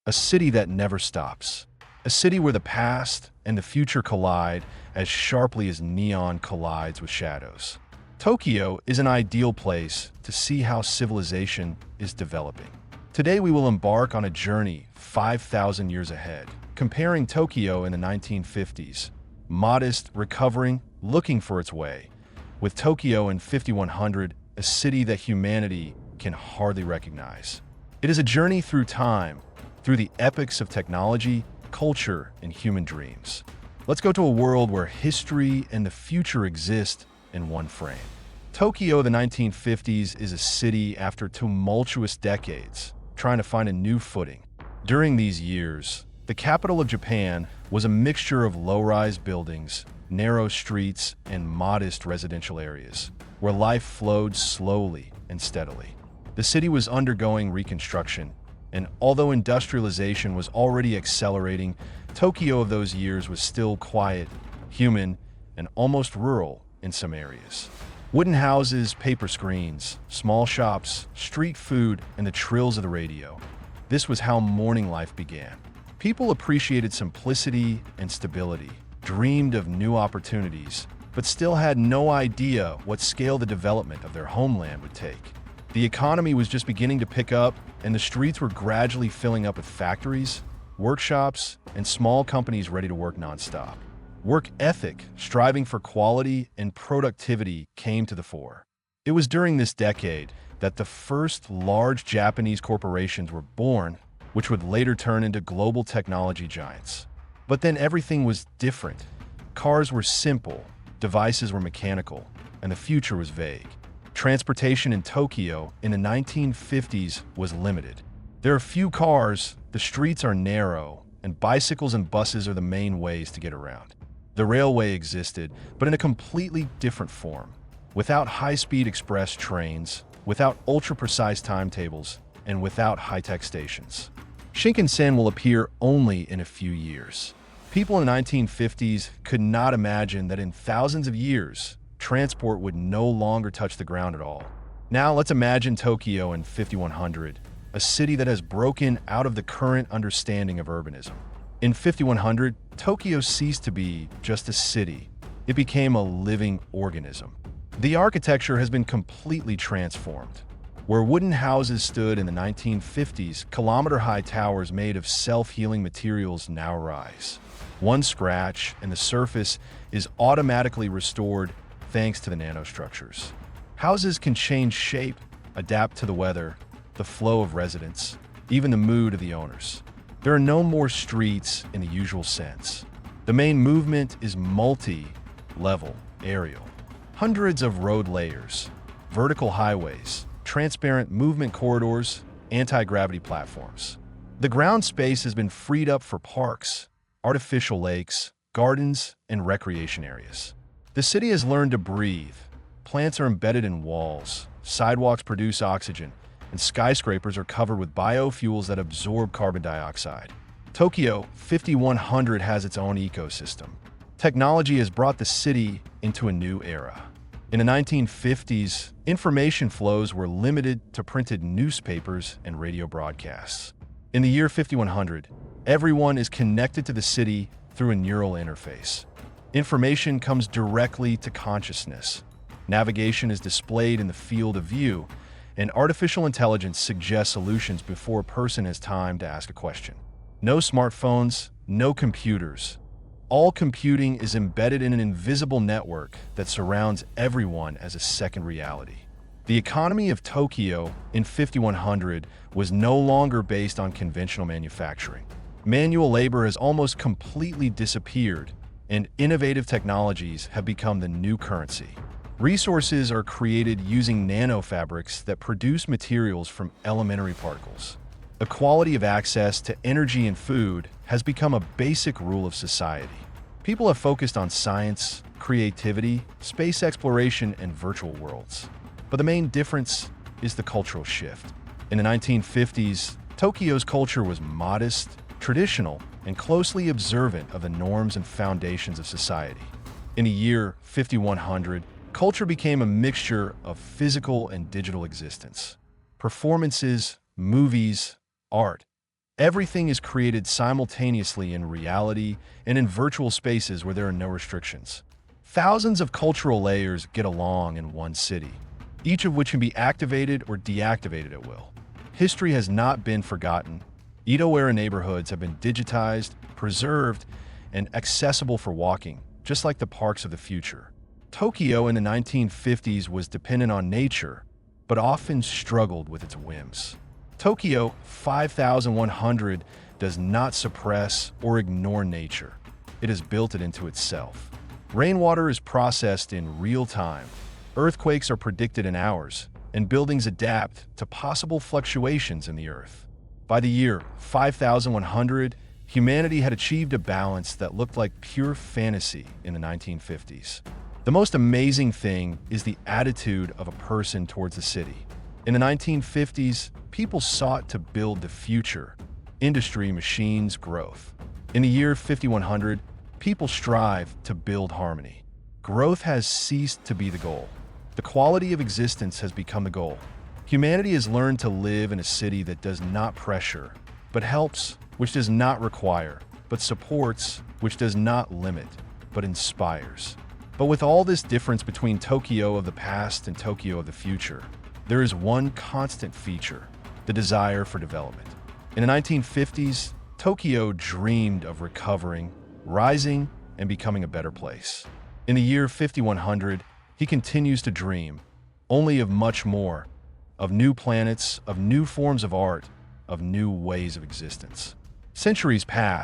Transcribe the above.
a city that never stops. A city where the past and the future collide as sharply as neon collides with shadows. Tokyo is an ideal place to see how civilization is developing. Today we will embark on a journey 5,000 years ahead, comparing Tokyo in the 1950s, modest, recovering, looking for its way, with Tokyo in 5100, a city that humanity can hardly recognize. It is a journey through time, through the epics of technology, culture, and human dreams. Let's go to a world where history and the future exist in one frame. Tokyo, the 1950s, is a city after tumultuous decades, trying to find a new footing. During these years, the capital of Japan was a mixture of low-rise buildings, narrow streets, and modest residential areas, where life flowed slowly and steadily. The city was undergoing reconstruction, and although industrialization was already accelerating, Tokyo of those years was still quiet, human, and almost rural in some areas. Wooden houses, paper screens, small shops, street food, and the trills of the radio. This was how morning life began. People appreciated simplicity and stability, dreamed of new opportunities, but still had no idea what scale the development of their homeland would take. The economy was just beginning to pick up, and the streets were gradually filling up with factories, workshops, and small companies ready to work nonstop. Work ethic, striving for quality, and productivity came to the fore. It was during this decade that the first large Japanese corporations were born, which would later turn into global technology giants. But then everything was different. Cars were simple, devices were mechanical, and the future was vague. Transportation in Tokyo in the 1950s was limited. There are few cars, the streets are narrow, and bicycles and buses are the main ways to get around. The railway existed, but in a completely different form. Without high-speed express trains, without ultra-precise timetables, and without high-tech stations. Shinkansen will appear only in a few years. People in the 1950s could not imagine that in thousands of years, transport would no longer touch the ground at all. Now let's imagine Tokyo in 5100, a city that has broken out of the current understanding of urbanism. In 5100, Tokyo ceased to be just a city. It became a living organism. The architecture has been completely transformed. Where wooden houses stood in the 1950s, kilometer-high towers made of self-healing materials now rise. One scratch, and the surface is automatically restored thanks to the nanostructures. Houses can change shape, adapt to the weather, the flow of residents, even the mood of the owners. There are no more streets in the usual sense. The main movement is multi-level, aerial. Hundreds of road layers, vertical highways, transparent movement corridors, anti-gravity platforms. The ground space has been freed up for parks, artificial lakes, gardens, and recreation areas. The city has learned to breathe. Plants are embedded in walls, sidewalks produce oxygen, and skyscrapers are covered with biofuels that absorb carbon dioxide. Tokyo 5100 has its own ecosystem. Technology has brought the city into a new era. In the 1950s, information flows were limited to printed newspapers and radio broadcasts. In the year 5100, everyone is connected to the city through a neural interface. Information comes directly to consciousness. Navigation is displayed in the field of view, and artificial intelligence suggests solutions before a person has time to ask a question. No smartphones, no computers. All computing is embedded in an invisible network that surrounds everyone as a second reality. The economy of Tokyo in 5100 was no longer based on conventional manufacturing. Manual labor has almost completely disappeared, and innovative technologies have become the new currency. Resources are created using nanofabrics that produce materials from elementary particles. Equality of access to energy and food has become a basic rule of society. People have focused on science, creativity, space exploration, and virtual worlds. But the main difference is the cultural shift. In the 1950s, Tokyo's culture was modest, traditional, and closely observant of the norms and foundations of society. In the year 5100, culture became a mixture of physical and digital existence. Performances, movies, art, Everything is created simultaneously in reality and in virtual spaces where there are no restrictions. Thousands of cultural layers get along in one city, each of which can be activated or deactivated at will. History has not been forgotten. Edo-era neighborhoods have been digitized, preserved, and accessible for walking, just like the parks of the future. Tokyo in the 1950s was dependent on nature, but often struggled with its whims. Tokyo 5100 does not suppress or ignore nature. It has built it into itself. Rainwater is processed in real time. Earthquakes are predicted in hours, and buildings adapt to possible fluctuations in the earth. By the year 5100, humanity had achieved a balance that looked like pure fantasy in the 1950s. The most amazing thing is the attitude of a person towards the city. In the 1950s, people sought to build the future, industry, machines, growth. In the year 5100, people strive to build harmony. Growth has ceased to be the goal. The quality of existence has become the goal. Humanity has learned to live in a city that does not pressure, but helps, which does not require, but supports, which does not limit, but inspires. But with all this difference between Tokyo of the past and Tokyo of the future, there is one constant feature: the desire for development. In the 1950s, Tokyo dreamed of recovering, rising, and becoming a better place. In the year 5100, he continues to dream, only of much more, of new planets, of new forms of art, of new ways of existence. Centuries pass.